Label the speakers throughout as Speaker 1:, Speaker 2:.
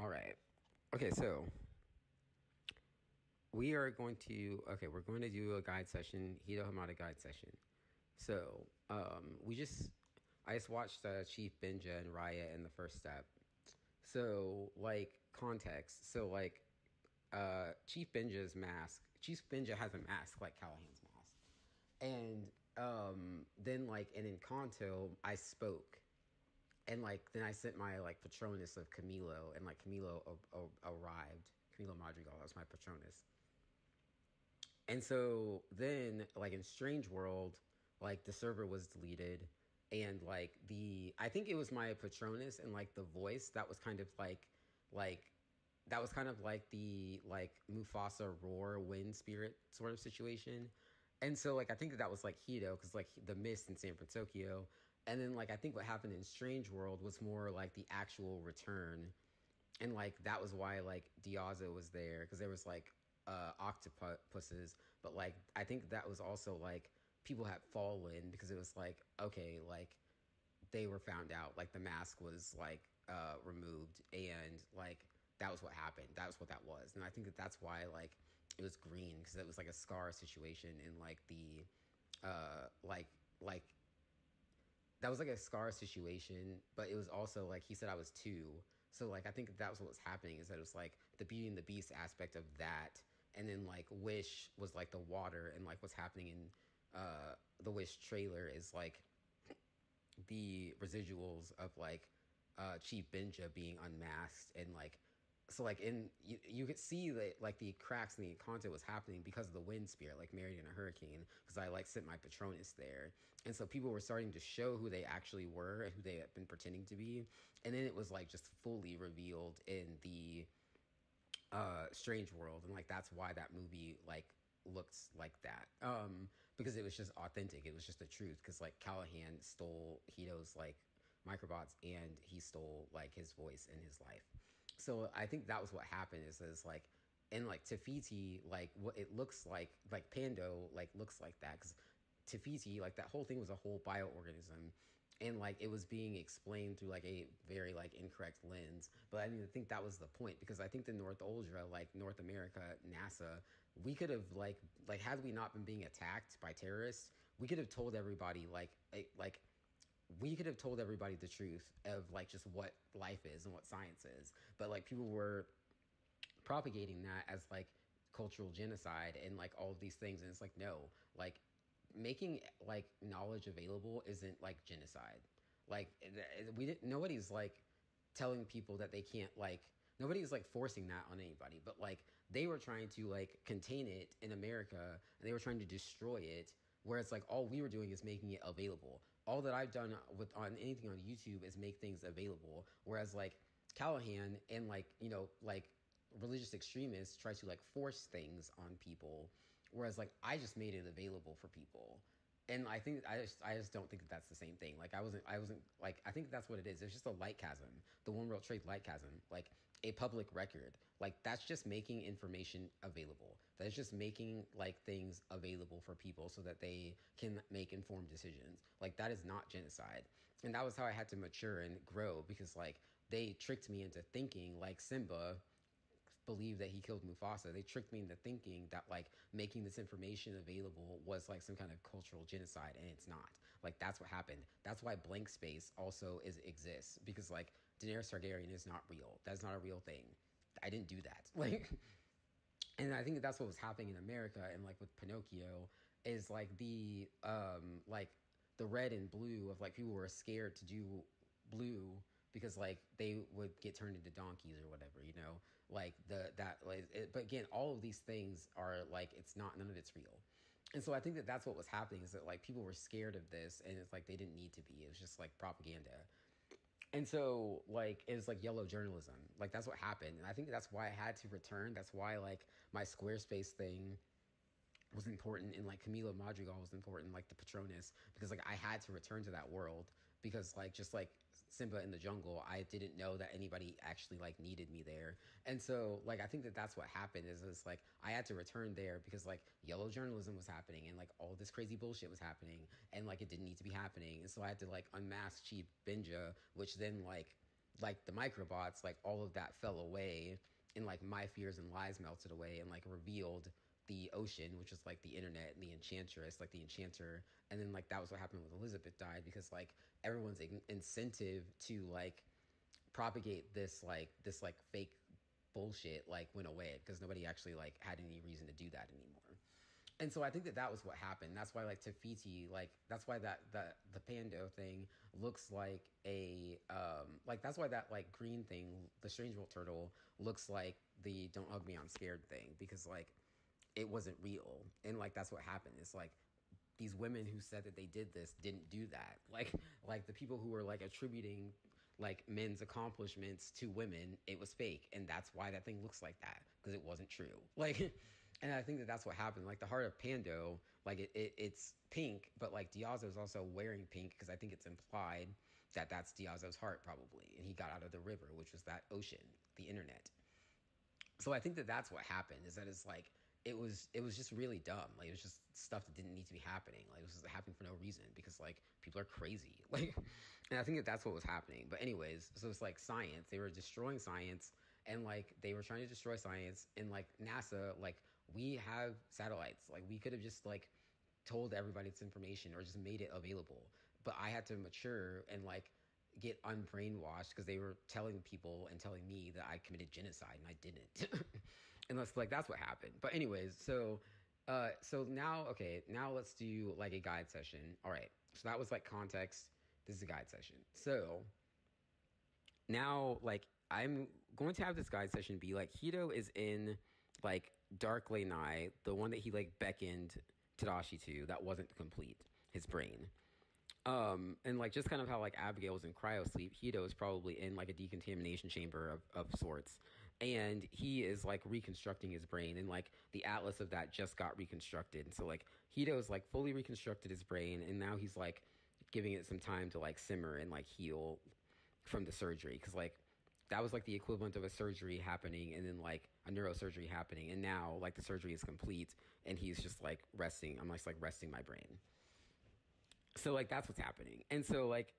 Speaker 1: All right. Okay, so we're going to do a guide session, Hito Hamada guide session. So, I just watched Chief Benja and Raya in the first step. So, like, context. So, like, Chief Benja has a mask like Callahan's mask. And then, like, and in Kanto, I spoke. And, like, then I sent my, like, Patronus of Camilo, and, like, arrived. Camilo Madrigal, that was my Patronus. And so then, like in Strange World, like the server was deleted, and like I think it was my Patronus and like the voice that was kind of like that was kind of like the like Mufasa roar wind spirit sort of situation. And so like I think that was like Hito because like the mist in San Francisco, and then like I think what happened in Strange World was more like the actual return, and like that was why like Diaza was there because there was like octopuses, but like I think that was also like people had fallen because it was like okay, like they were found out, like the mask was like removed, and like that was what happened. That was what that was, and I think that that's why like it was green because it was like a scar situation in like the uh like like that was like a scar situation, but it was also like he said I was two. So like I think that was what was happening is that it was like the Beauty and the Beast aspect of that, and then like Wish was like the water, and like what's happening in the Wish trailer is like the residuals of like Chief Benja being unmasked, and like so like in you could see that like the cracks in the content was happening because of the wind spirit like married in a hurricane because I like sent my Patronus there, and so people were starting to show who they actually were and who they had been pretending to be, and then it was like just fully revealed in the Strange World, and like that's why that movie like looks like that because it was just authentic, it was just the truth because like Callahan stole Hito's like microbots, and he stole like his voice in his life. So I think that was what happened is like and like Tafiti, like what it looks like Pando like looks like that because Tafiti, like that whole thing was a whole bioorganism, and like it was being explained through like a very like incorrect lens. But I mean I think that was the point because I think the North Ultra, like North America, NASA, we could have like had we not been being attacked by terrorists, we could have told everybody like we could have told everybody the truth of like just what life is and what science is. But like people were propagating that as like cultural genocide and like all of these things, and it's like no, like making like knowledge available isn't like genocide. Like we didn't, nobody's like telling people that they can't like, nobody's like forcing that on anybody, but like they were trying to like contain it in America, and they were trying to destroy it, whereas like all we were doing is making it available. All that I've done with on anything on YouTube is make things available, whereas like Callahan and like like religious extremists try to like force things on people, whereas like I just made it available for people. And I think I just don't think that that's the same thing. Like I wasn't like, I think that's what it is. It's just a light chasm, the one world trade light chasm, like a public record. Like that's just making information available. That's just making like things available for people so that they can make informed decisions. Like that is not genocide. And that was how I had to mature and grow because like they tricked me into thinking like Simba believe that he killed Mufasa. They tricked me into thinking that like making this information available was like some kind of cultural genocide, and it's not. Like that's what happened. That's why blank space also exists because like Daenerys Targaryen is not real. That's not a real thing. I didn't do that. Like, and I think that's what was happening in America, and like with Pinocchio is like the red and blue of like people were scared to do blue because like they would get turned into donkeys or whatever, like but again all of these things are like it's not, none of it's real. And so I think that that's what was happening is that like people were scared of this, and it's like they didn't need to be, it was just like propaganda. And so like it was like yellow journalism, like that's what happened, and I think that's why I had to return. That's why like my Squarespace thing was important, and like Camila Madrigal was important, like the Patronus, because like I had to return to that world because like just like Simba in the jungle, I didn't know that anybody actually like needed me there. And so like I think that that's what happened is like I had to return there because like yellow journalism was happening, and like all this crazy bullshit was happening, and like it didn't need to be happening. And so I had to like unmask Chief Benja, which then like like the microbots, like all of that fell away, and like my fears and lies melted away, and like revealed the ocean, which is like the internet, and the enchantress, like the enchanter. And then like that was what happened when Elizabeth died, because like everyone's incentive to like propagate this fake bullshit like went away, because nobody actually like had any reason to do that anymore. And so I think that was what happened. That's why like Te Fiti, like that's why the Pando thing looks like a like that's why that like green thing, the Strange World turtle, looks like the Don't Hug Me I'm Scared thing, because like it wasn't real. And like that's what happened. It's like these women who said that they did this didn't do that. Like the people who were like attributing like men's accomplishments to women, it was fake, and that's why that thing looks like that, because it wasn't true. Like, and I think that that's what happened. Like the heart of Pando, like it's pink, but like Diazo's also wearing pink, because I think it's implied that that's Diazo's heart probably, and he got out of the river, which was that ocean, the internet. So I think that that's what happened, is that it's like it was just really dumb. Like it was just stuff that didn't need to be happening. Like it was just happening for no reason, because like people are crazy. Like, and I think that that's what was happening. But anyways, so it's like science. They were destroying science, and like they were trying to destroy science, and like NASA, like we have satellites. Like we could have just like told everybody this information or just made it available. But I had to mature and like get unbrainwashed, because they were telling people and telling me that I committed genocide, and I didn't. And that's what happened. But anyways, so now, okay, now let's do like a guide session. All right, so that was like context. This is a guide session. So now, like, I'm going to have this guide session be like, Hito is in like Dark Lanai, the one that he like beckoned Tadashi to, that wasn't complete, his brain. And like just kind of how like Abigail was in cryo sleep, Hito is probably in like a decontamination chamber of sorts, and he is like reconstructing his brain, and like the atlas of that just got reconstructed. And so like Hito's like fully reconstructed his brain, and now he's like giving it some time to like simmer and like heal from the surgery, because like that was like the equivalent of a surgery happening and then like a neurosurgery happening, and now like the surgery is complete and he's just like resting. I'm like resting my brain. So like that's what's happening. And so like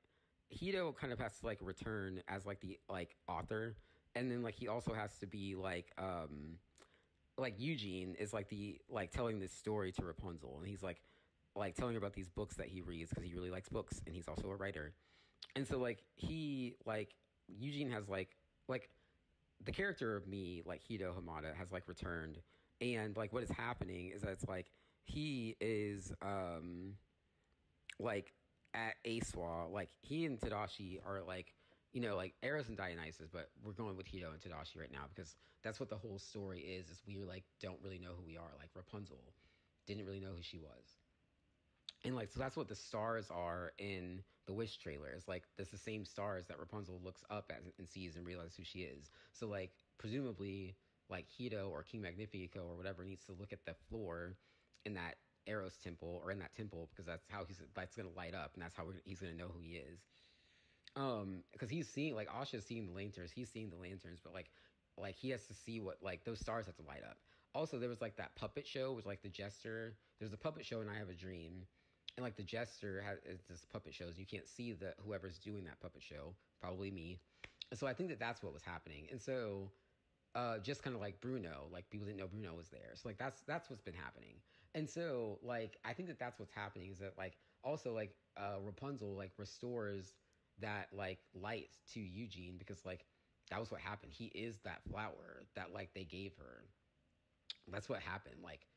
Speaker 1: Hito kind of has to like return as like the like author, and then like he also has to be like Eugene is like the like telling this story to Rapunzel, and he's like telling her about these books that he reads, because he really likes books, and he's also a writer. And so like he like Eugene has like the character of me, like Hito Hamada, has like returned, and like what is happening is that it's like he is like at Aeswa, like he and Tadashi are like, you know, like Eros and Dionysus, but we're going with Hito and Tadashi right now, because that's what the whole story is we like don't really know who we are. Like Rapunzel didn't really know who she was. And like, so that's what the stars are in the Wish trailer. It's like, that's the same stars that Rapunzel looks up at and sees and realizes who she is. So like, presumably, like Hito or King Magnifico or whatever needs to look at the floor in that Eros temple, or in that temple, because that's how that's going to light up, and that's how he's going to know who he is. Because he's seeing, like, Asha's seeing the lanterns, he's seeing the lanterns, but like he has to see what, like, those stars have to light up. Also, there was like that puppet show with like the jester. There's a puppet show in I Have a Dream, and like the jester has this puppet shows. You can't see whoever's doing that puppet show, probably me. And so I think that that's what was happening. And so just kind of like Bruno, like people didn't know Bruno was there. So like that's what's been happening. And so like I think that that's what's happening, is that like also like Rapunzel like restores that like light to Eugene, because like that was what happened. He is that flower that like they gave her. That's what happened. Like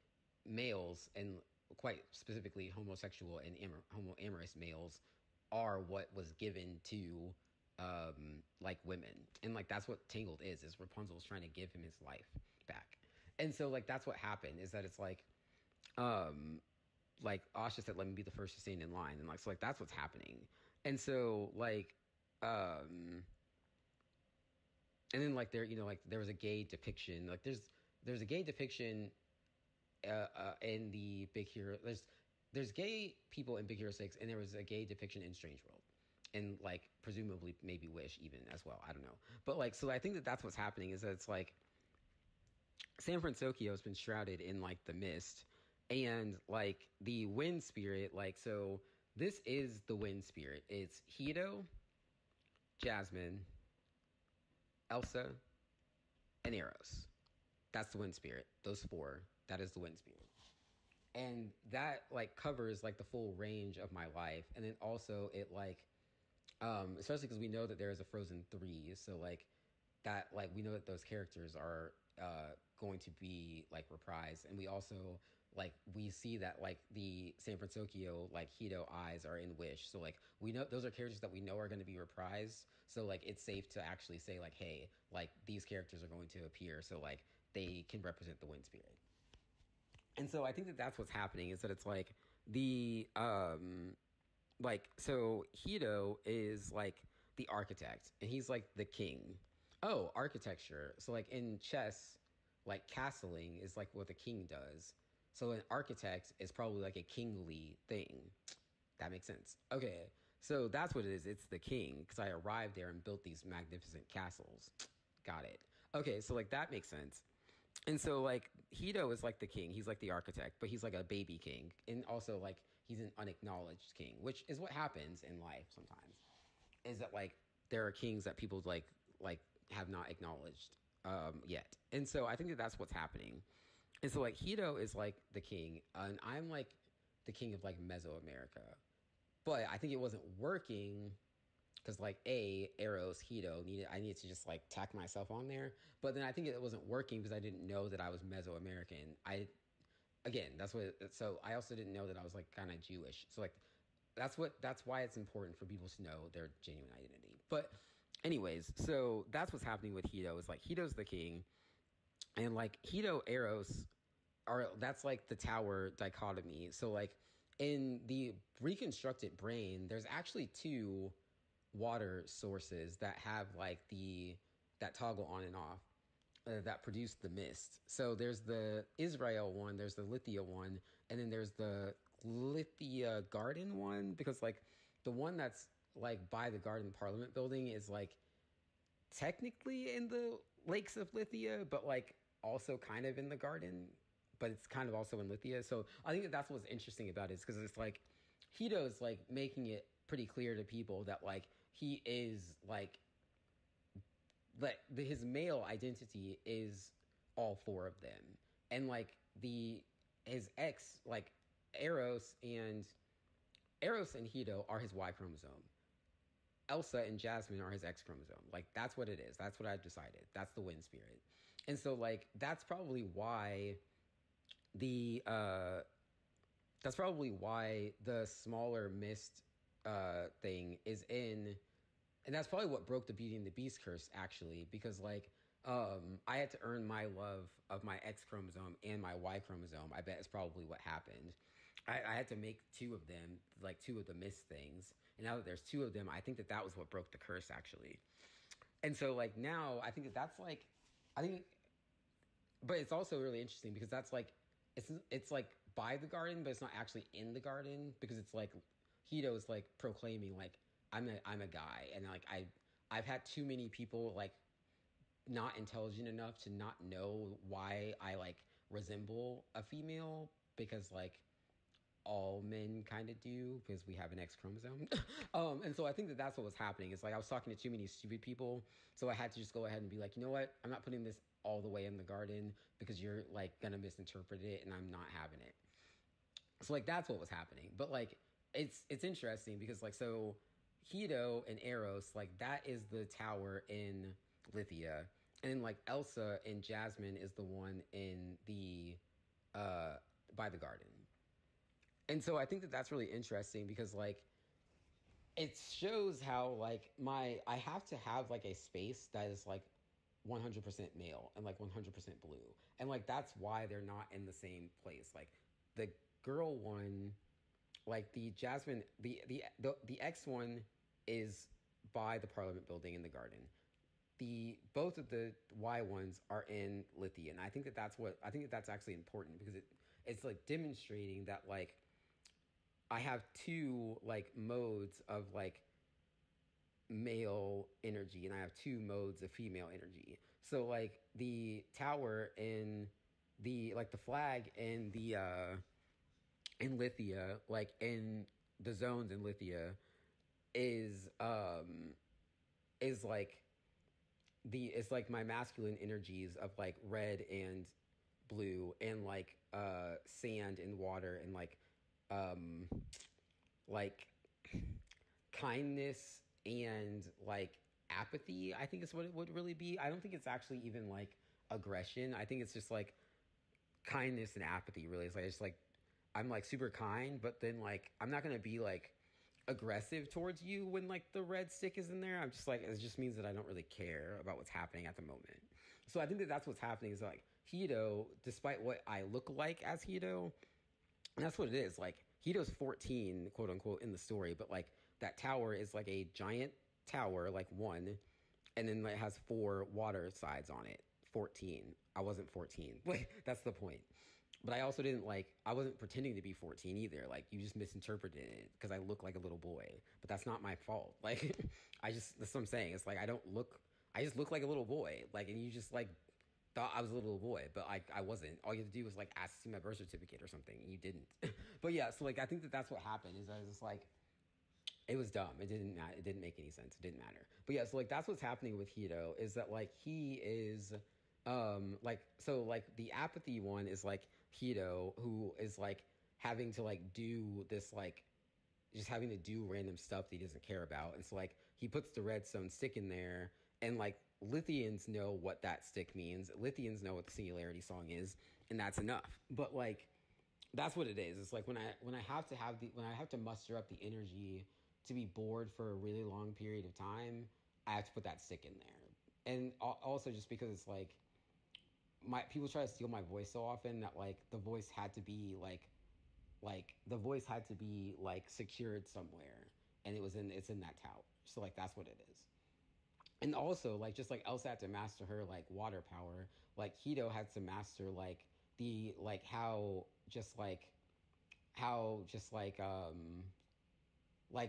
Speaker 1: males, and quite specifically homosexual and homoamorous males, are what was given to like women. And like that's what Tangled is Rapunzel's trying to give him his life back. And so like that's what happened, is that it's like Asha said, let me be the first to stand in line, and like so like that's what's happening. And so like and then like there, you know, like there was a gay depiction, like there's a gay depiction in the Big Hero. There's gay people in Big Hero 6, and there was a gay depiction in Strange World, and like presumably maybe Wish even as well. I don't know, but like so I think that that's what's happening, is that it's like San Francisco has been shrouded in like the mist, and like the wind spirit, like this is the wind spirit. It's Hito, Jasmine, Elsa, and Eros. That's the wind spirit. Those four. That is the wind spirit. And that like covers like the full range of my life. And then also it like especially because we know that there is a Frozen 3, so like that like we know that those characters are going to be like reprised, and we also like we see that like the San Francisco like Hito eyes are in Wish, so like we know those are characters that we know are going to be reprised, so like it's safe to actually say like, hey, like these characters are going to appear, so like they can represent the wind spirit. And so I think that that's what's happening, is that it's like the like so Hito is like the architect and he's like the king. Oh, architecture. So like in chess, like castling is like what the king does. So an architect is probably like a kingly thing. That makes sense. Okay. So that's what it is. It's the king, because I arrived there and built these magnificent castles. Got it. Okay, so like that makes sense. And so like Hito is like the king. He's like the architect, but he's like a baby king. And also like he's an unacknowledged king, which is what happens in life sometimes. Is that like there are kings that people like have not acknowledged yet. And so I think that that's what's happening. And so like Hito is like the king, and I'm like the king of like Mesoamerica. But I think it wasn't working because like Eros Hito needed to just like tack myself on there, but then I think it wasn't working because I didn't know that I was Mesoamerican. So I also didn't know that I was like kind of Jewish, so like that's why it's important for people to know their genuine identity. But anyways, so that's what's happening with Hito, is like Hito's the king, and like Hito Eros are, that's like the tower dichotomy. So like in the reconstructed brain, there's actually two water sources that have like that toggle on and off, that produce the mist. So there's the Israel one, there's the Lithia one, and then there's the Lithia Garden one, because like the one that's like by the Garden Parliament building is like technically in the lakes of Lithia, but like also kind of in the garden, but it's kind of also in Lithia. So I think that that's what's interesting about it, is because it's like Hito's like making it pretty clear to people that like he is like his male identity is all four of them, and like his ex like Eros and Hito are his Y chromosome. Elsa and Jasmine are his X chromosome. Like that's what it is. That's what I've decided. That's the wind spirit. And so like that's probably why the smaller mist thing is in, and that's probably what broke the Beauty and the Beast curse, actually, because like I had to earn my love of my X chromosome and my Y chromosome. I bet it's probably what happened. I had to make two of them, like two of the mist things, and now that there's two of them, I think that was what broke the curse, actually. And so like now I think that that's like, I think, but it's also really interesting because that's like it's like by the garden, but it's not actually in the garden, because it's like Hito is like proclaiming like I'm a guy, and like I've had too many people like not intelligent enough to not know why I like resemble a female, because like all men kind of do, because we have an X chromosome. And so I think that that's what was happening. It's like I was talking to too many stupid people, so I had to just go ahead and be like, you know what, I'm not putting this all the way in the garden because you're like gonna misinterpret it, and I'm not having it. So like that's what was happening. But like it's interesting because like so Hito and Eros, like that is the tower in Lithia, and then like Elsa and Jasmine is the one in the by the garden. And so I think that that's really interesting because like it shows how like I have to have like a space that is like 100% male and like 100% blue, and like that's why they're not in the same place. Like the girl one, like the Jasmine, the X one is by the Parliament building in the garden. The both of the Y ones are in Lithia, and I think that that's actually important because it's like demonstrating that like I have two like modes of like male energy, and I have two modes of female energy. So like the tower in the flag in Lithia, like in the zones in Lithia, is like it's like my masculine energies of like red and blue and like sand and water and um like kindness and like apathy, I think is what it would really be. I don't think it's actually even like aggression. I think it's just like kindness and apathy, really. It's like it's like I'm like super kind, but then like I'm not gonna be like aggressive towards you when like the red stick is in there. I'm just like, it just means that I don't really care about what's happening at the moment. So I think that that's what's happening is like Hito, despite what I look like as Hito, and that's what it is. Like Hito's 14, quote unquote, in the story, but like that tower is like a giant tower, like one, and then it has 4 water sides on it. 14. I wasn't 14. Like that's the point. But I also didn't like, I wasn't pretending to be 14 either. Like, you just misinterpreted it because I look like a little boy. But that's not my fault. Like, that's what I'm saying. It's like, I just look like a little boy. Like, and you just like thought I was a little boy, but I wasn't. All you had to do was like ask to see my birth certificate or something. And you didn't. But yeah, so like, I think that that's what happened is I was just like, it was dumb. It didn't make any sense. It didn't matter. But yeah, so like that's what's happening with Hito is that like he is like so like the apathy one is like Hito who is like having to like do this like just having to do random stuff that he doesn't care about. And so like he puts the redstone stick in there and like Lithians know what that stick means. Lithians know what the singularity song is, and that's enough. But like that's what it is. It's like when I have to muster up the energy to be bored for a really long period of time, I have to put that stick in there. And also just because it's like my people try to steal my voice so often that like the voice had to be like secured somewhere, and it's in that tower. So like that's what it is. And also like just like Elsa had to master her like water power, like Hito had to master like the how just like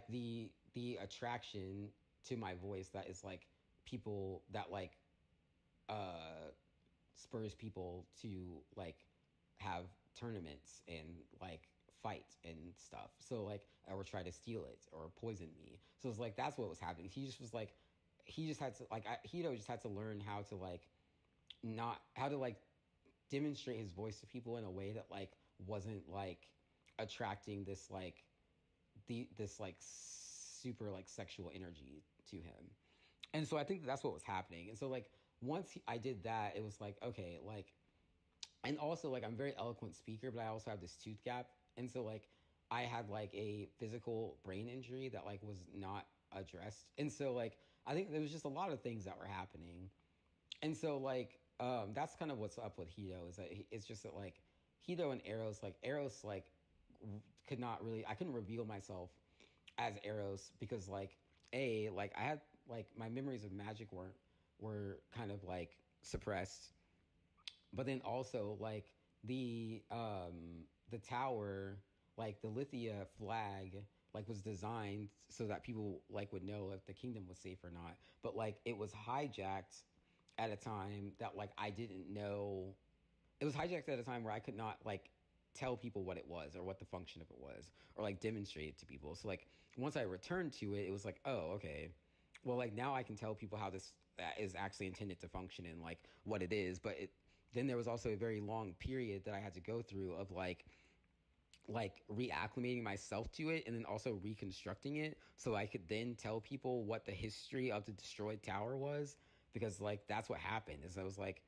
Speaker 1: the attraction to my voice that is like people that like uh spurs people to like have tournaments and like fight and stuff. So like or try to steal it or poison me. So it's like that's what was happening. He just was like he just had to like Hito just had to learn how to like not how to like demonstrate his voice to people in a way that like wasn't like attracting this like super like sexual energy to him. And so I think that's what was happening. And so like once I did that, it was like okay, like and also like I'm a very eloquent speaker, but I also have this tooth gap. And so like I had like a physical brain injury that like was not addressed. And so like I think there was just a lot of things that were happening. And so like that's kind of what's up with Hito is that it's just that like Hito and Eros like could not really I couldn't reveal myself as Eros because like like I had like my memories of magic were kind of like suppressed, but then also like the tower, like the Lithia flag, like was designed so that people like would know if the kingdom was safe or not. But like it was hijacked at a time that like I didn't know. It was hijacked at a time where I could not like tell people what it was or what the function of it was or like demonstrate it to people. So like once I returned to it, it was like, oh, okay. Well, like now I can tell people how this is actually intended to function and like what it is. But then there was also a very long period that I had to go through of like reacclimating myself to it and then also reconstructing it so I could then tell people what the history of the destroyed tower was, because like that's what happened is I was like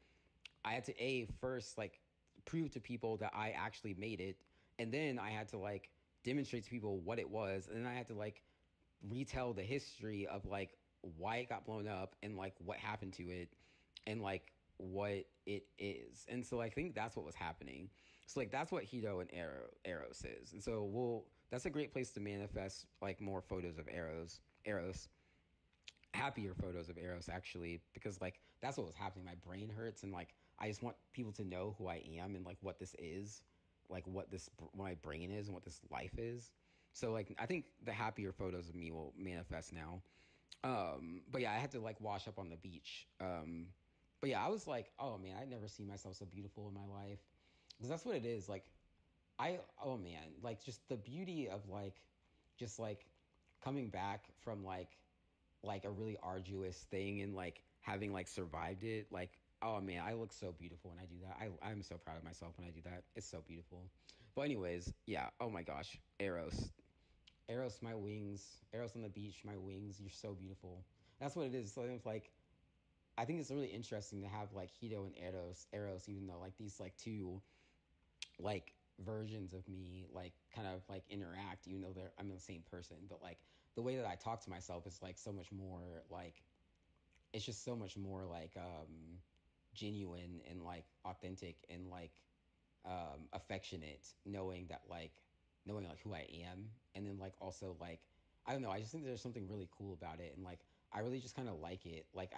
Speaker 1: I had to first like prove to people that I actually made it, and then I had to like demonstrate to people what it was, and then I had to like retell the history of like why it got blown up and like what happened to it and like what it is. And so I think that's what was happening. So like that's what Hito and Eros is. And so that's a great place to manifest like more photos of Eros, happier photos of Eros actually, because like that's what was happening. My brain hurts and like I just want people to know who I am and like what this is, like what my brain is and what this life is. So like I think the happier photos of me will manifest now. But yeah, I had to like wash up on the beach. But yeah, I was like, oh man, I'd never seen myself so beautiful in my life. Because that's what it is. Like oh man, like just the beauty of like just like coming back from like a really arduous thing and like having like survived it, like, oh man, I look so beautiful when I do that. I'm so proud of myself when I do that. It's so beautiful. But anyways, yeah, oh my gosh, Eros. Eros, my wings. Eros on the beach, my wings. You're so beautiful. That's what it is. So it's like, I think it's really interesting to have like Hito and Eros, even though like these like two like versions of me like kind of like interact, even though I'm the same person. But like the way that I talk to myself is like so much more like, it's just so much more like genuine and like authentic and like affectionate, knowing like who I am, and then like also like, I don't know, I just think there's something really cool about it, and like I really just kind of like it. Like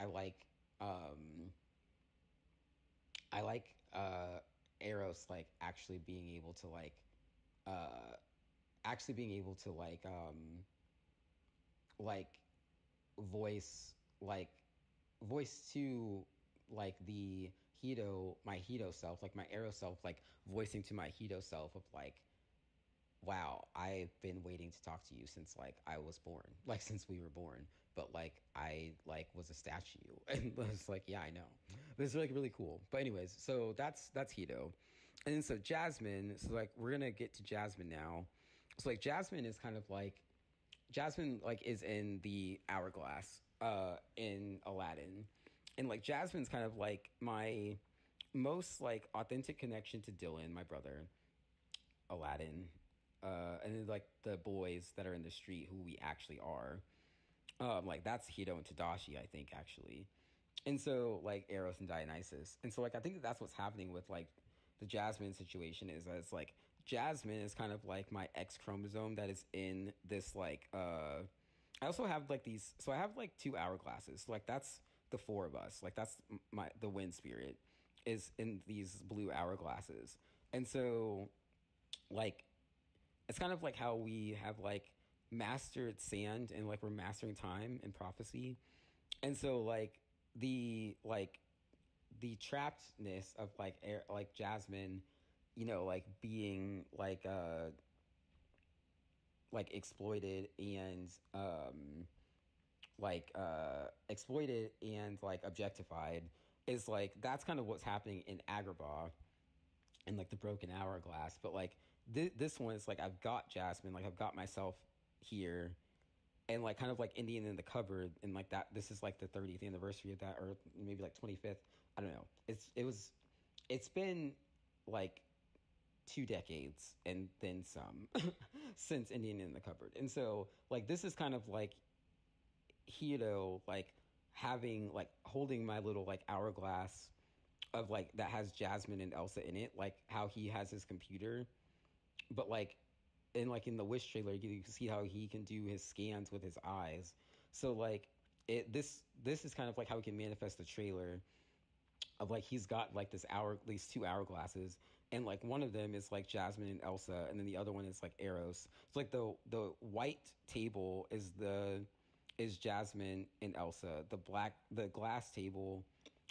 Speaker 1: um I like Eros like uh actually being able to like voice like voice to like the my Hito self, like my Eros self, like voicing to my Hito self of like, wow, I've been waiting to talk to you since like I was born, like since we were born. But like I like was a statue, and I was like, yeah, I know. But it's like really cool. But anyways, so that's Hito, and then so Jasmine. So like we're gonna get to Jasmine now. So like Jasmine like is in the hourglass in Aladdin. And like Jasmine's kind of like my most like authentic connection to Dylan, my brother, Aladdin, and then like the boys that are in the street who we actually are. Like that's Hito and Tadashi, I think, actually. And so like Eros and Dionysus. And so like I think that's what's happening with like the Jasmine situation is that it's like Jasmine is kind of like my X chromosome that is in this like I also have like these, so I have like two hourglasses. So, like that's the four of us. Like that's the wind spirit is in these blue hourglasses. And so like it's kind of like how we have like mastered sand and like we're mastering time and prophecy. And so like the trappedness of like Jasmine, like being like exploited and exploited and like objectified is like that's kind of what's happening in Agrabah and like the broken hourglass. But like this one is like I've got Jasmine, like I've got myself here, and like kind of like Indian in the cupboard, and like that this is like the 30th anniversary of that, or maybe like 25th. I don't know. It's been like 2 decades and then some since Indian in the cupboard, and so like this is kind of like Hiro like having like holding my little like hourglass of like that has Jasmine and Elsa in it, like how he has his computer, but in the Wish trailer, you can see how he can do his scans with his eyes. So like this is kind of like how he can manifest the trailer of like he's got like these two hourglasses, and like one of them is like Jasmine and Elsa, and then the other one is like Eros. So like the white table is Jasmine and Elsa. The glass table,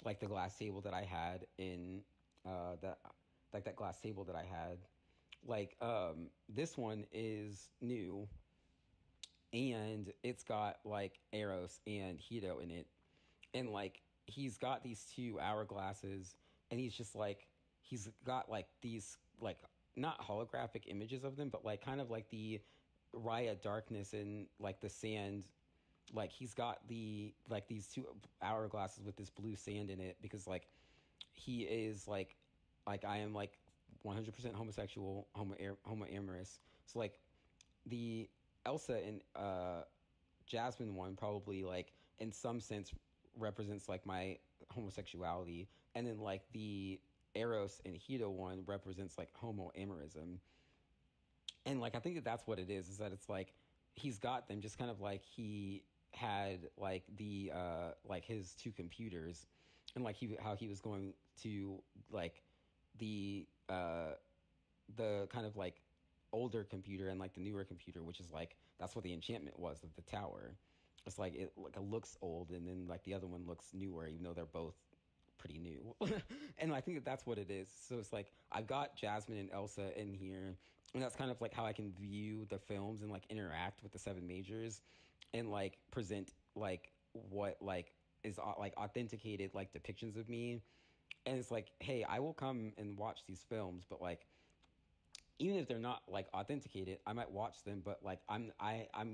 Speaker 1: like the glass table that I had in that glass table that I had, this one is new, and it's got like Eros and Hito in it, and like he's got these two hourglasses, and he's got like these like not holographic images of them, but like kind of like the Raya darkness and like the sand. Like he's got these two hourglasses with this blue sand in it because like he is like I am like 100% homosexual, homo amorous. So like the Elsa and Jasmine one probably like in some sense represents like my homosexuality, and then like the Eros and Hito one represents like homo amorism. And like I think that's what it is that it's like he's got them just kind of like he had like the like his two computers, and like how he was going to like the kind of like older computer and like the newer computer, which is like that's what the enchantment was of the tower. It's like it looks old, and then like the other one looks newer, even though they're both pretty new. And I think that's what it is. So it's like I've got Jasmine and Elsa in here, and that's kind of like how I can view the films and like interact with the seven majors, and like present like what like is like authenticated like depictions of me, and it's like, hey, I will come and watch these films, but like even if they're not like authenticated, I might watch them, but like I'm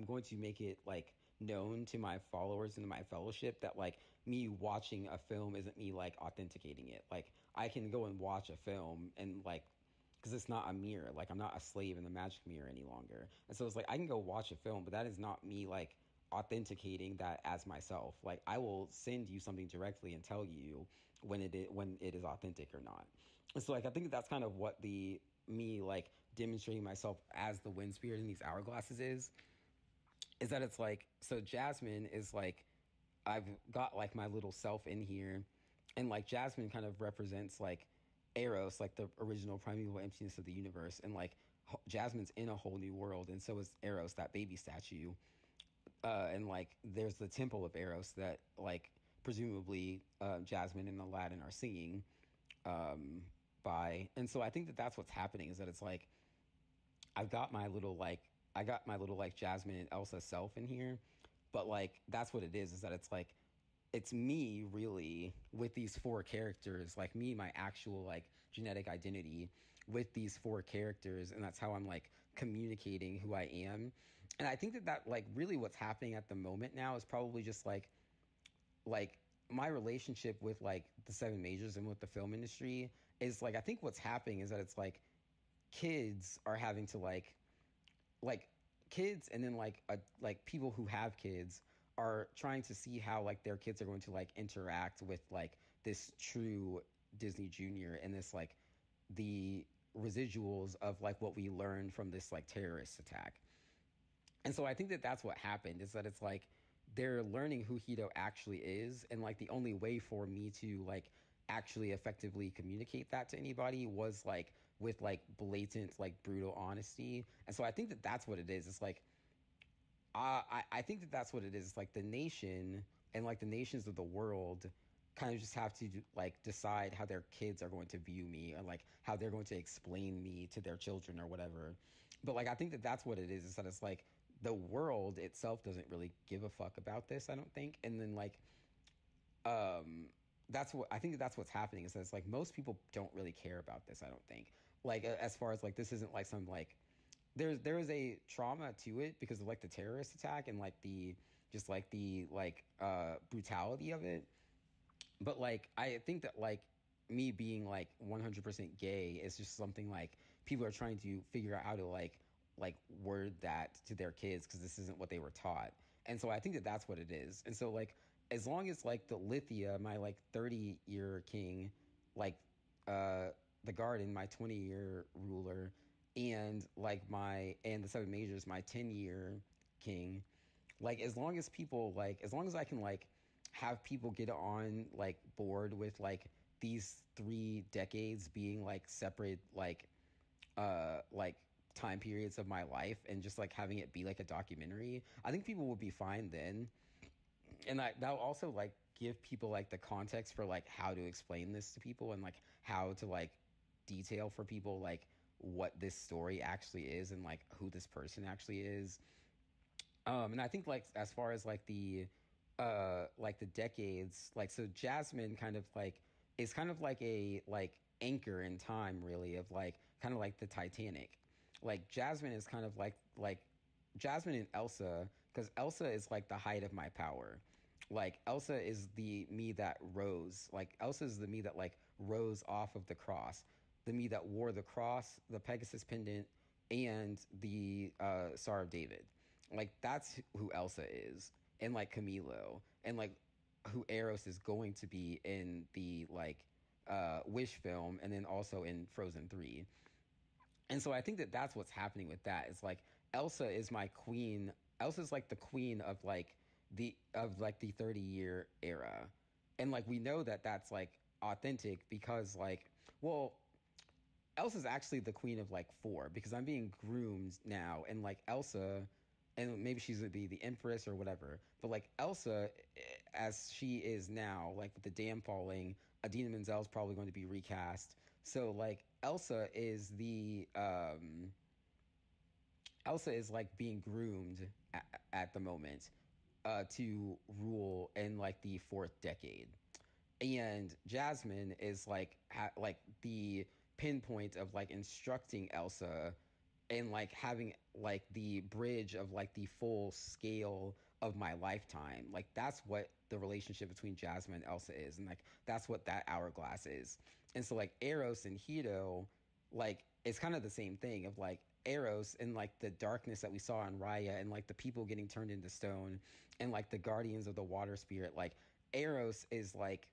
Speaker 1: going to make it like known to my followers and my fellowship that like me watching a film isn't me like authenticating it. Like I can go and watch a film and like because it's not a mirror. Like I'm not a slave in the magic mirror any longer. And so it's like I can go watch a film, but that is not me like authenticating that as myself. Like I will send you something directly and tell you when it is authentic or not. And so like I think that's kind of what the me like demonstrating myself as the wind spirit in these hourglasses is that it's like, so Jasmine is like, I've got like my little self in here, and like Jasmine kind of represents like Eros, like the original primeval emptiness of the universe, and like Jasmine's in a whole new world, and so is Eros, that baby statue, and like there's the temple of Eros that like presumably Jasmine and Aladdin are singing um, by, and so I think that that's what's happening is that it's like I got my little like Jasmine and Elsa self in here, but like that's what it is that it's like it's me really with these four characters, like me, my actual like genetic identity with these four characters, and that's how I'm like communicating who I am. And I think that like really what's happening at the moment now is probably just like my relationship with like the seven majors and with the film industry is like I think what's happening is that it's like kids are having to like kids and then like people who have kids are trying to see how like their kids are going to like interact with like this true Disney Junior and this like the residuals of like what we learned from this like terrorist attack. And so I think that that's what happened is that it's like they're learning who Hito actually is, and like the only way for me to like actually effectively communicate that to anybody was like with like blatant like brutal honesty. And so I think that that's what it is. It's like I think that that's what it is. It's like the nation and like the nations of the world kind of just have to like decide how their kids are going to view me and like how they're going to explain me to their children or whatever. But like I think that that's what it is that it's like the world itself doesn't really give a fuck about this, I don't think. And then like that's what I think that's what's happening is that it's like most people don't really care about this, I don't think. Like as far as like this isn't like some like there is a trauma to it because of like the terrorist attack and like the just like the like brutality of it. But like I think that like me being like 100% gay is just something like people are trying to figure out how to like word that to their kids because this isn't what they were taught. And so I think that that's what it is. And so like as long as like the Lithia, my like 30-year king, like the garden, my 20-year ruler, and like and the seven majors, my 10-year king, like as long as people like as long as I can like have people get on like board with like these 3 decades being like separate like time periods of my life and just like having it be like a documentary, I think people would be fine then. And that'll also like give people like the context for like how to explain this to people and like how to like detail for people like what this story actually is and like who this person actually is. And I think like as far as like the decades, like so Jasmine kind of like is kind of like a like anchor in time really of like kind of like the Titanic. Like Jasmine is kind of like Jasmine and Elsa, because Elsa is like the height of my power. Like Elsa is the me that rose. Like Elsa is the me that like rose off of the cross. The me that wore the cross, the Pegasus pendant, and the Star of David. Like that's who Elsa is, and like Camilo, and like who Eros is going to be in the like Wish film, and then also in Frozen 3. And so I think that that's what's happening with that. It's like Elsa is my queen. Elsa's like the queen of like the 30-year era. And like we know that that's like authentic because like well Elsa's actually the queen of like 4 because I'm being groomed now and like Elsa and maybe she's gonna be the empress or whatever. But like Elsa as she is now, like with the dam falling, Adina Menzel's probably going to be recast. So like Elsa is like being groomed at the moment to rule in like the fourth decade. And Jasmine is like like the pinpoint of like instructing Elsa and like having like the bridge of like the full scale of my lifetime. Like that's what the relationship between Jasmine and Elsa is, and like that's what that hourglass is. And so like Eros and Hito, like it's kind of the same thing of like Eros and like the darkness that we saw in Raya and like the people getting turned into stone and like the guardians of the water spirit. Like Eros is like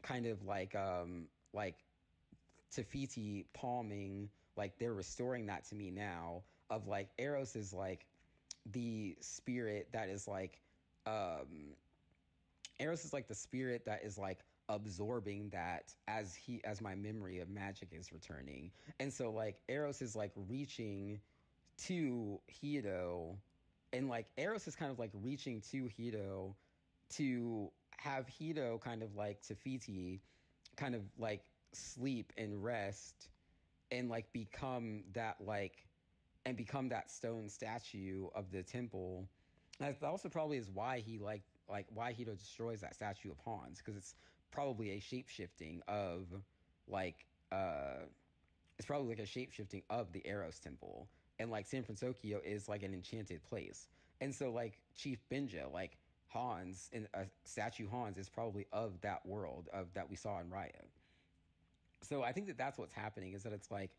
Speaker 1: kind of like Tafiti palming, like they're restoring that to me now. Of like Eros is like the spirit that is like um Eros is like the spirit that is like absorbing that as my memory of magic is returning. And so like Eros is like reaching to Hito, and like Eros is kind of like reaching to Hito to have Hito kind of like Tafiti kind of like sleep and rest and like become that like and become that stone statue of the temple. That also probably is why he like why Hito destroys that statue of Hans, because it's probably a shape shifting of like it's probably like a shape shifting of the Eros temple. And like San Francisco is like an enchanted place. And so like Chief Benja, like Hans and a statue Hans is probably of that world of that we saw in Raya. So I think that that's what's happening, is that it's like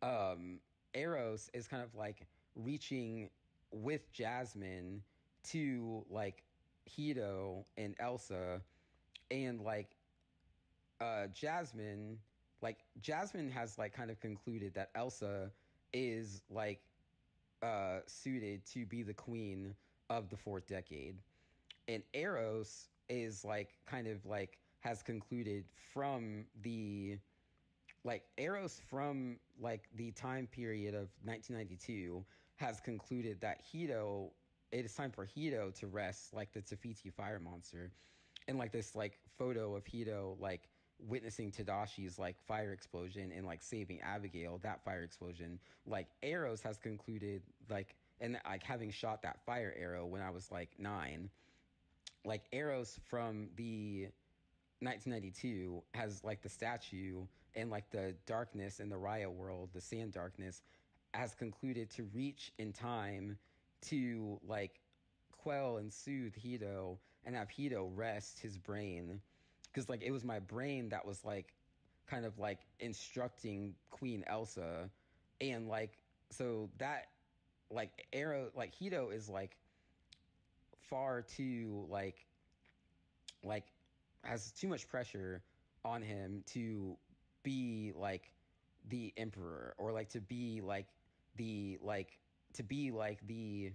Speaker 1: um Eros is kind of like reaching with Jasmine to like Hito and Elsa, and like Jasmine has like kind of concluded that Elsa is like suited to be the queen of the fourth decade, and Eros is like kind of like has concluded from the like Eros from like the time period of 1992 has concluded that Hito, it is time for Hito to rest like the Tafiti fire monster. And like this like photo of Hito like witnessing Tadashi's like fire explosion and like saving Abigail, that fire explosion, like Eros has concluded like, and like having shot that fire arrow when I was like 9, like Eros from the 1992 has like the statue and like the darkness in the Raya world, the sand darkness, has concluded to reach in time to like quell and soothe Hito and have Hito rest his brain. Because like it was my brain that was like kind of like instructing Queen Elsa. And like so that like Arrow like Hito is like far too like has too much pressure on him to be like the emperor, or like to be like the like to be like the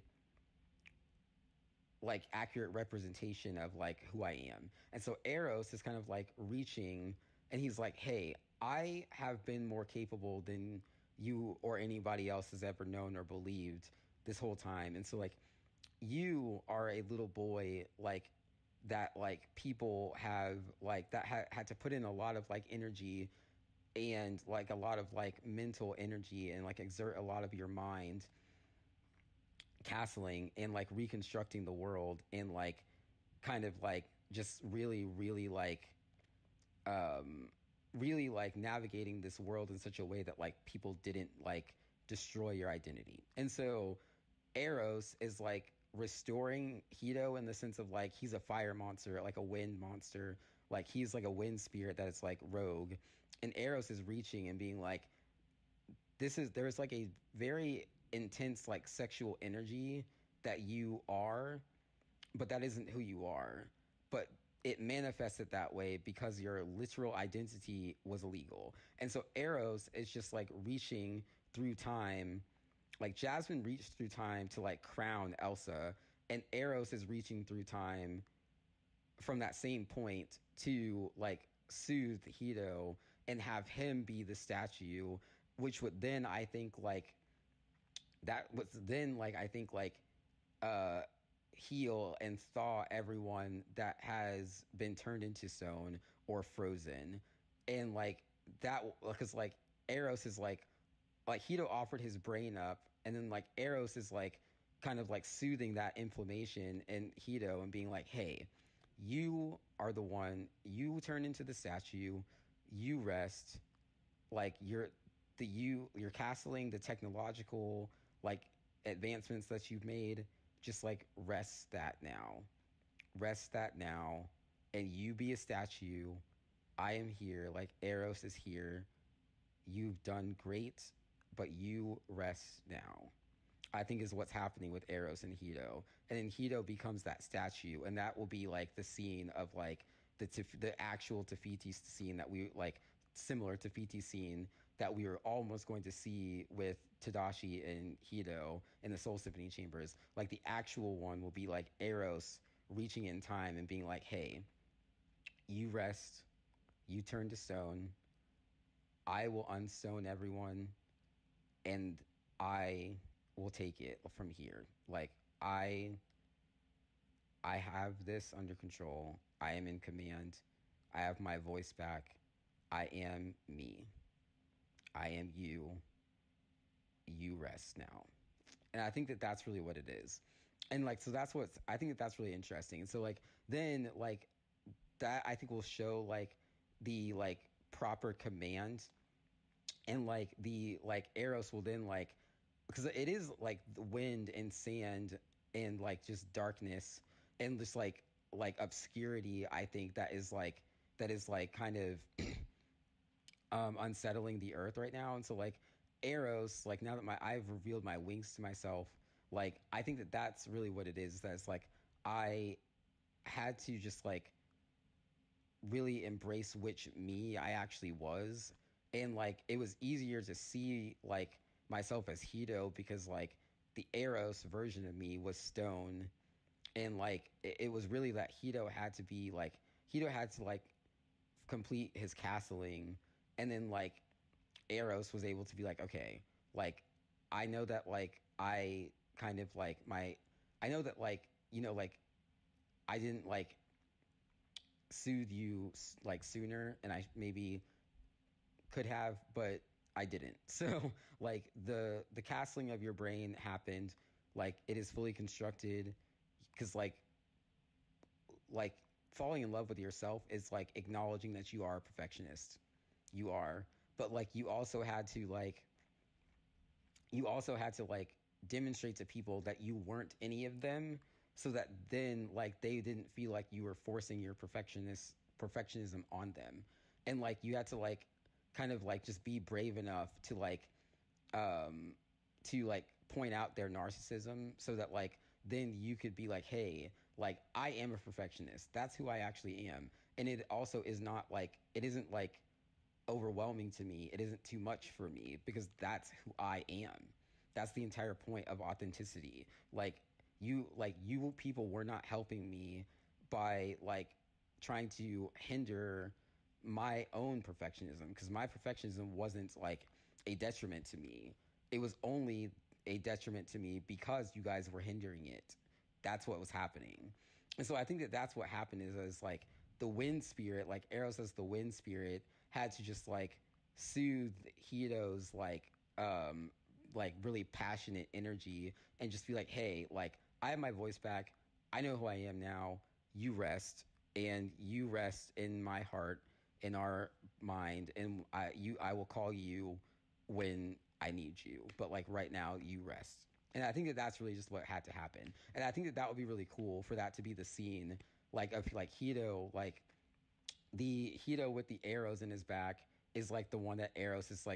Speaker 1: like accurate representation of like who I am. And so Eros is kind of like reaching, and he's like, "Hey, I have been more capable than you or anybody else has ever known or believed this whole time." And so like you are a little boy like that like people have like that had to put in a lot of like energy and like a lot of like mental energy and like exert a lot of your mind castling and like reconstructing the world and like kind of like just um really like navigating this world in such a way that like people didn't like destroy your identity. And so Eros is like restoring Hito in the sense of like he's a fire monster, like a wind monster, like he's like a wind spirit that is like rogue. And Eros is reaching and being like, there's like a very intense like sexual energy that you are, but that isn't who you are. But it manifested that way because your literal identity was illegal. And so Eros is just like reaching through time. Like Jasmine reached through time to like crown Elsa, and Eros is reaching through time from that same point to like soothe Hito and have him be the statue, which would then I think like that was then like I think like uh heal and thaw everyone that has been turned into stone or frozen. And like that, because like Eros is like Hito offered his brain up, and then like Eros is like kind of like soothing that inflammation in Hito and being like, hey, you are the one, you turn into the statue, you rest, like you're castling the technological like advancements that you've made, just like rest that now, and you be a statue. I am here, like Eros is here. You've done great, but you rest now. I think is what's happening with Eros and Hito, and then Hito becomes that statue, and that will be like the scene of like the actual Tafiti scene that we like, similar Tafiti scene that we were almost going to see with Tadashi and Hito in the Soul Symphony Chambers. Like the actual one will be like Eros reaching in time and being like, "Hey, you rest, you turn to stone. I will unstone everyone, and I will take it from here. Like I have this under control. I am in command. I have my voice back. I am me. I am you. You rest now." And I think that that's really what it is. And like, so that's what's, I think that that's really interesting. And so like, then like that, I think will show like the like proper command, and like the like Eros will then like, because it is like the wind and sand and like just darkness and just like obscurity. I think that is like kind of unsettling the earth right now. And so like Eros, like now that I've revealed my wings to myself, like I think that that's really what it is. That it's like I had to just like really embrace which me I actually was, and like it was easier to see like myself as Hito because like the Eros version of me was stone, and like it was really that Hito had to like complete his castling, and then like Eros was able to be like, okay, like I know that like I kind of like I know that like, you know, like I didn't like soothe you like sooner, and I maybe could have, but I didn't. So like the castling of your brain happened, like it is fully constructed, because like falling in love with yourself is like acknowledging that you are a perfectionist. You are, but like you also had to like demonstrate to people that you weren't any of them, so that then like they didn't feel like you were forcing your perfectionism on them. And like you had to like kind of like just be brave enough to like point out their narcissism, so that like then you could be like, hey, like I am a perfectionist, that's who I actually am. And it also is not like, it isn't like overwhelming to me, it isn't too much for me, because that's who I am. That's the entire point of authenticity. You people were not helping me by like trying to hinder my own perfectionism, because my perfectionism wasn't like a detriment to me. It was only a detriment to me because you guys were hindering it. That's what was happening. And so I think that that's what happened is like the wind spirit, like Eros as the wind spirit, had to just like soothe Hito's like really passionate energy, and just be like, hey, like I have my voice back. I know who I am now. You rest, and you rest in my heart, in our mind, and I will call you when I need you. But like right now, you rest. And I think that that's really just what had to happen. And I think that that would be really cool for that to be the scene, like of like Hito, like the Hito with the arrows in his back is like the one that Eros is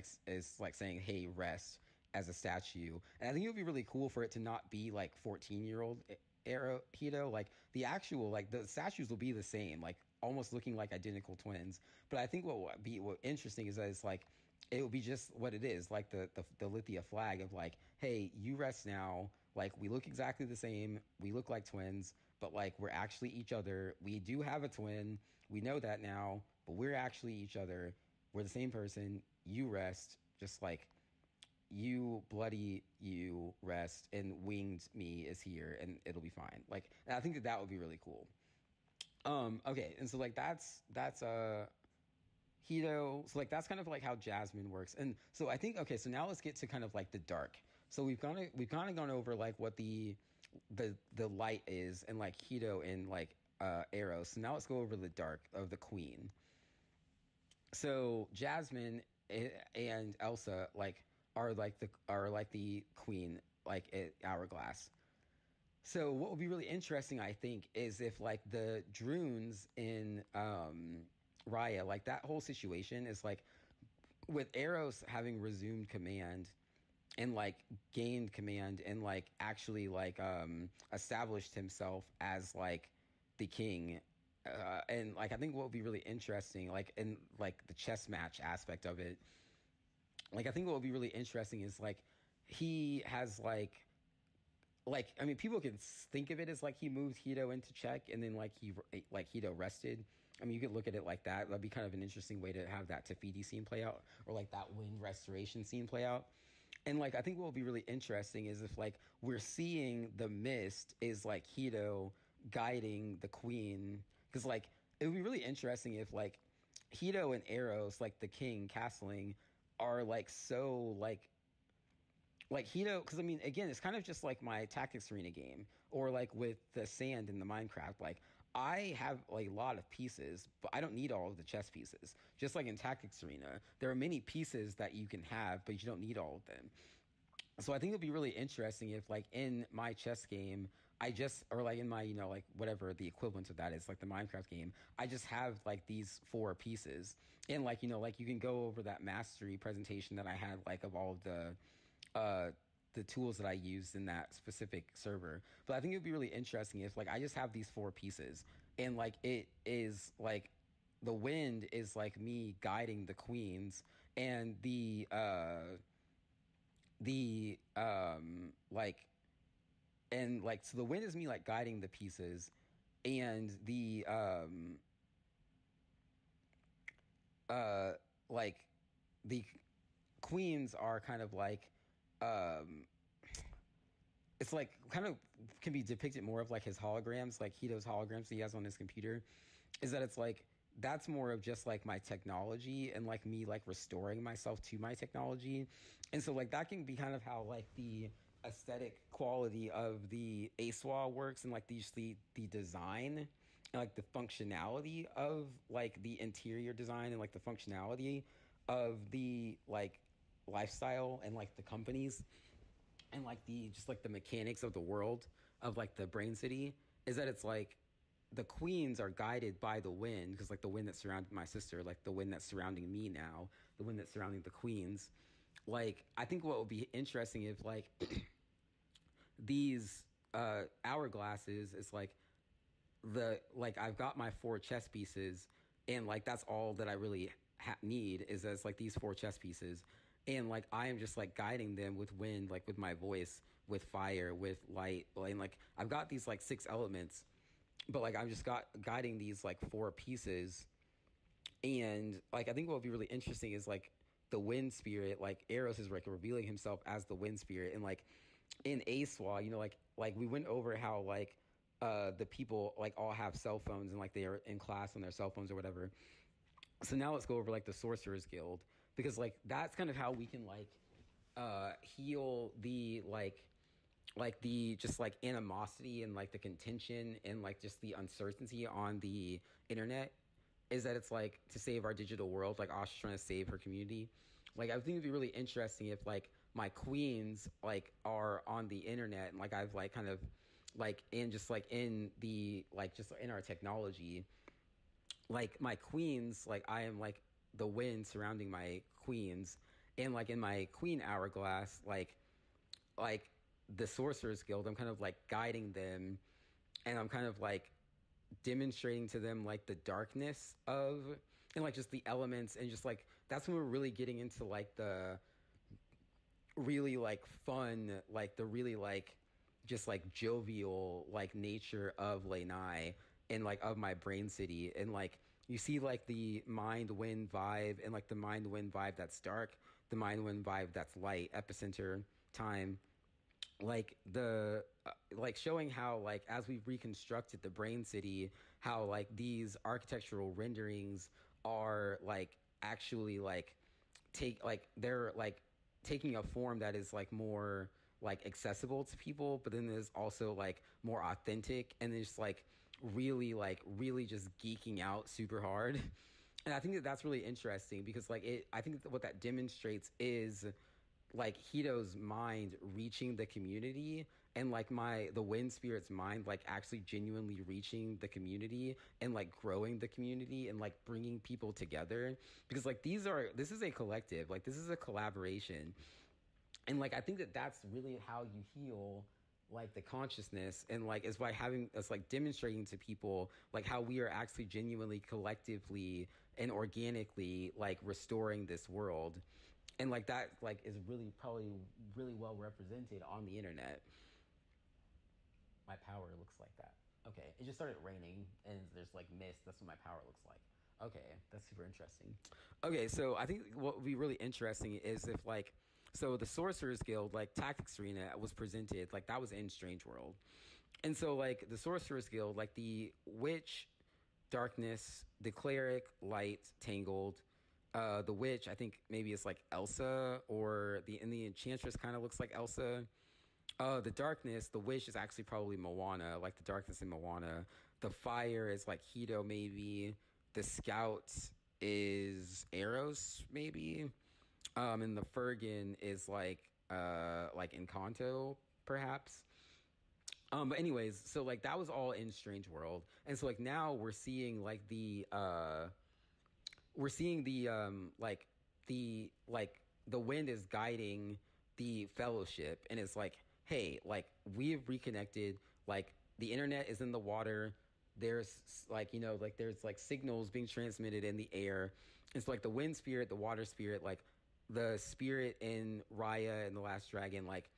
Speaker 1: like saying, hey, rest, as a statue. And I think it would be really cool for it to not be like 14-year-old Arrow Hito. Like the actual, like the statues will be the same, like almost looking like identical twins. But I think what would be interesting is that it's like it will be just what it is, like the Lithia flag of like, hey, you rest now. Like we look exactly the same. We look like twins, but like we're actually each other. We do have a twin. We know that now, but we're actually each other. We're the same person. You rest, just like you bloody you rest, and winged me is here, and it'll be fine. Like, and I think that that would be really cool. Okay, and so like that's Hito. So like that's kind of like how Jasmine works. And so I think, okay, so now let's get to kind of like the dark. So we've kind of gone over like what the light is and like Hito and like Eros. So now let's go over the dark of the Queen. So Jasmine and Elsa like are like the queen like at Hourglass. So what would be really interesting, I think, is if like the Drunes in Raya, like that whole situation is like with Eros having resumed command and like gained command and like actually like established himself as like the king. And like I think what would be really interesting, like in like the chess match aspect of it, like I think what would be really interesting is like he has like I mean people can think of it as like he moved Hito into check and then like Hito rested. I mean you could look at it like that. That'd be kind of an interesting way to have that Tafiti scene play out or like that wind restoration scene play out. And like I think what would be really interesting is if like we're seeing the mist is like Hito guiding the queen because like it would be really interesting if like Hito and Eros like the king castling are like so like Hito, because I mean, again, it's kind of just like my Tactics Arena game, or like with the sand in the Minecraft. Like, I have like a lot of pieces, but I don't need all of the chess pieces. Just like in Tactics Arena, there are many pieces that you can have, but you don't need all of them. So I think it'd be really interesting if, like, in my chess game, I just, or like in my, like whatever the equivalent of that is, like the Minecraft game, I just have like these four pieces, and like like you can go over that mastery presentation that I had, like of all of uh, the tools that I used in that specific server. But I think it would be really interesting if like I just have these four pieces and like it is like the wind is like me guiding the queens and the like and like so the wind is me like guiding the pieces and the uh like the queens are kind of like um it's like kind of can be depicted more of like his holograms, like Hito's holograms he has on his computer, is that it's like that's more of just like my technology and like me like restoring myself to my technology. And so like that can be kind of how like the aesthetic quality of the ASWA works and like the design and like the functionality of like the interior design and like the functionality of the like lifestyle and like the companies and like the just like the mechanics of the world of like the brain city is that it's like the queens are guided by the wind because like the wind that surrounded my sister, like the wind that's surrounding me now, the wind that's surrounding the queens. Like I think what would be interesting if like these hourglasses is like the like I've got my four chess pieces and like that's all that I really need is as like these four chess pieces and like I am just like guiding them with wind, like with my voice, with fire, with light, and like I've got these like six elements, but like I'm just got guiding these like four pieces. And like I think what would be really interesting is like the wind spirit, like Eros is like revealing himself as the wind spirit, and like in ASWA, like we went over how like the people like all have cell phones and like they are in class on their cell phones or whatever. So now let's go over like the Sorcerers Guild because like that's kind of how we can like heal the like the just like animosity and like the contention and like just the uncertainty on the internet is that it's like to save our digital world, like Asha's trying to save her community. Like I think it'd be really interesting if like my queens like are on the internet and like I've like kind of like in just like in the like just in our technology, like my queens, like I am like the wind surrounding my queens, and like in my queen hourglass, like the Sorcerers Guild, I'm kind of like guiding them, and I'm kind of like demonstrating to them like the darkness of and like just the elements and just like that's when we're really getting into like the really like fun like the really like just like jovial like nature of Lanai and like of my brain city and like you see like the mind wind vibe and like the mind wind vibe that's dark, the mind wind vibe that's light, epicenter time, like the like showing how like as we've reconstructed the brain city how like these architectural renderings are like actually like take like they're like taking a form that is like more like accessible to people, but then there's also like more authentic, and there's like really just geeking out super hard. And I think that that's really interesting because like I think that what that demonstrates is like Hito's mind reaching the community, and like the wind spirit's mind like actually genuinely reaching the community and like growing the community and like bringing people together, because like this is a collective, like this is a collaboration. And like I think that that's really how you heal like the consciousness, and like is by having us like demonstrating to people like how we are actually genuinely collectively and organically like restoring this world. And like that like is really probably really well represented on the internet. My power looks like that. Okay, it just started raining and there's like mist. That's what my power looks like. Okay, that's super interesting. Okay, so I think what would be really interesting is if like, so the Sorcerers Guild, like Tactics Arena was presented, like that was in Strange World. And so like the Sorcerers Guild, like the Witch, Darkness, the Cleric, Light, Tangled, the Witch, I think maybe it's like Elsa, or the Enchantress kind of looks like Elsa. The Darkness, the Witch is actually probably Moana, like the Darkness in Moana. The Fire is like Hito, maybe. The Scout is Eros, maybe. And the Furgan is like Encanto, perhaps. But anyways, so like that was all in Strange World, and so like now we're seeing the wind is guiding the fellowship, and it's like, hey, like we've reconnected, like the internet is in the water, there's like, you know, like there's like signals being transmitted in the air. It's like the wind spirit, the water spirit, like the spirit in Raya and the Last Dragon, like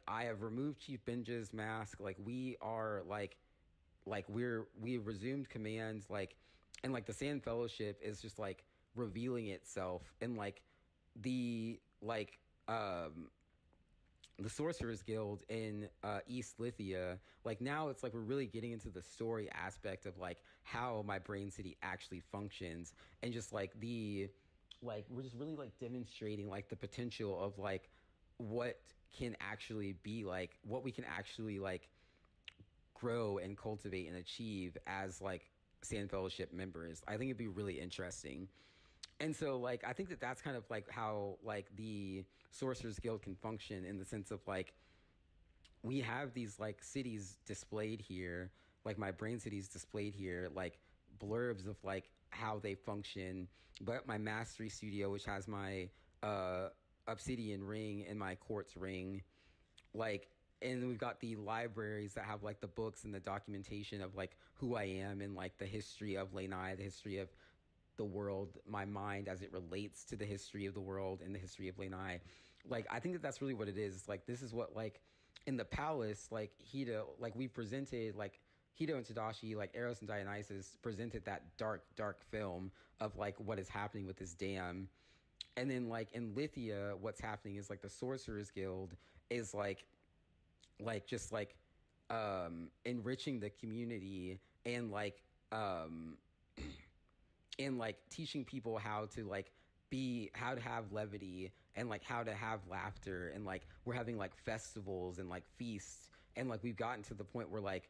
Speaker 1: I have removed Chief Benja's mask, like we are we've resumed commands, like, and like the Sand Fellowship is just like revealing itself, and like the like the Sorcerers Guild in East Lithia, like now it's like we're really getting into the story aspect of like how my brain city actually functions, and just like we're just really like demonstrating like the potential of like what can actually be, like what we can actually like grow and cultivate and achieve as like Sand Fellowship members. I think it'd be really interesting. And so like I think that that's kind of like how like the Sorcerers Guild can function, in the sense of like we have these like cities displayed here, like my brain cities displayed here, like blurbs of like how they function. But my mastery studio, which has my obsidian ring and my quartz ring, like, and we've got the libraries that have like the books and the documentation of like who I am, and like the history of Lanai, the history of the world, my mind as it relates to the history of the world and the history of Lanai. Like I think that that's really what it is. It's like this is what like in the palace, like Hito, like we presented like Hito and Tadashi, like Eros and Dionysus presented that dark film of like what is happening with this dam. And then like in Lithia, what's happening is like the Sorcerers Guild is just like enriching the community, and um and like teaching people how to like how to have levity, and like how to have laughter, and like we're having like festivals and like feasts, and like we've gotten to the point where like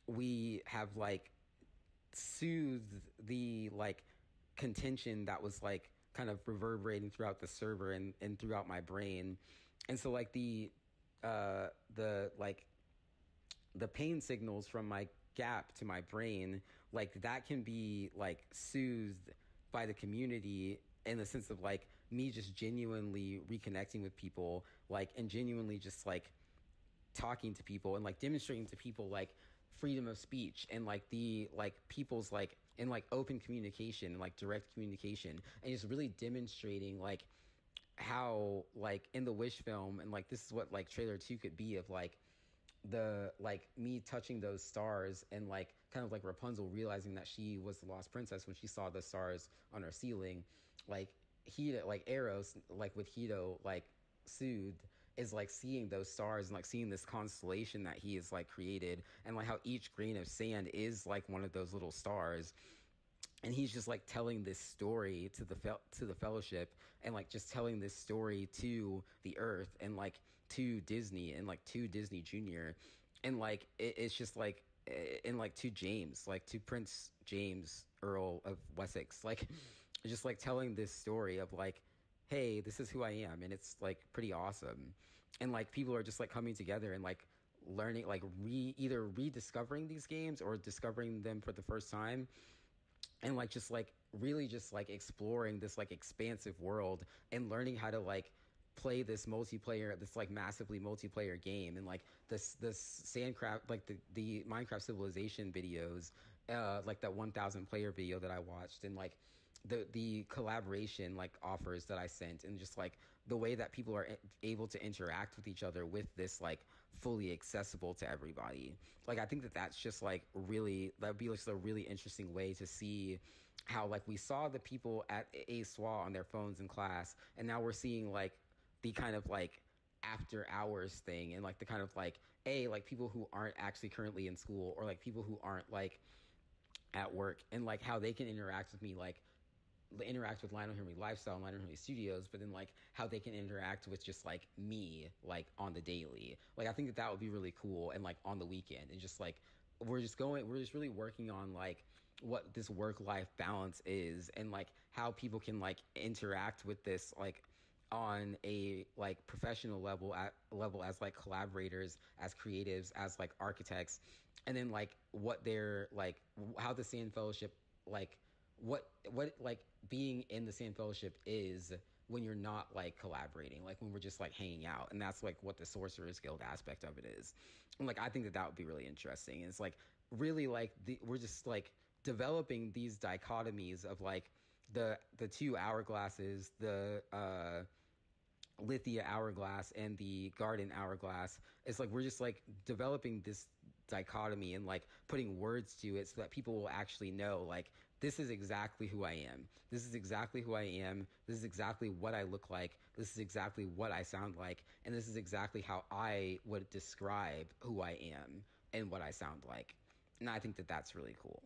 Speaker 1: we have like soothed the like contention that was like kind of reverberating throughout the server and throughout my brain. And so like the the pain signals from my gap to my brain, like that can be like soothed by the community, in the sense of like me just genuinely reconnecting with people, like, and genuinely just like talking to people and like demonstrating to people like freedom of speech, and like the like people's like in like open communication and like direct communication, and just really demonstrating like how like in the Wish film, and like this is what like trailer 2 could be, of like the like me touching those stars, and like kind of like Rapunzel realizing that she was the lost princess when she saw the stars on her ceiling. Like Hito, like Eros, like with Hito like soothed, is like seeing those stars and like seeing this constellation that he has like created, and like how each grain of sand is like one of those little stars. and he's just like telling this story to the fellowship, and like just telling this story to the earth, and like to Disney, and like to Disney Junior, and like it's just like, and like to James, like to Prince James Earl of Wessex, like just like telling this story of like, hey, this is who I am, and it's like pretty awesome. And like people are just like coming together and like learning, like either rediscovering these games or discovering them for the first time, and like just like really just like exploring this like expansive world, and learning how to like play this multiplayer, this like massively multiplayer game. And like this Sandcraft, like the Minecraft Civilization videos, like that 1,000 player video that I watched, and like the collaboration like offers that I sent, and just like the way that people are able to interact with each other with this like fully accessible to everybody. Like I think that that's just like really, that'd be like a really interesting way to see how like we saw the people at ASWA on their phones in class, and now we're seeing like the kind of like after hours thing, and like the kind of like people who aren't actually currently in school, or like people who aren't like at work, and like how they can interact with me, like interact with Lionel Henry Lifestyle and Lionel Henry Studios, but then like how they can interact with just like me, like on the daily. Like I think that that would be really cool, and like on the weekend, and just like we're just really working on like what this work-life balance is, and like how people can like interact with this like on a like professional level as like collaborators, as creatives, as like architects, and then like what they're like, how the Sand Fellowship, like what like being in the Sand Fellowship is when you're not like collaborating, like when we're just like hanging out. And that's like what the Sorcerer's Guild aspect of it is. And like I think that that would be really interesting. And it's like really like we're just like developing these dichotomies of like the two hourglasses, the Lithia hourglass and the Garden hourglass. It's like we're just like developing this dichotomy, and like putting words to it, so that people will actually know like, this is exactly who I am. This is exactly who I am. This is exactly what I look like. This is exactly what I sound like. And this is exactly how I would describe who I am and what I sound like. And I think that that's really cool.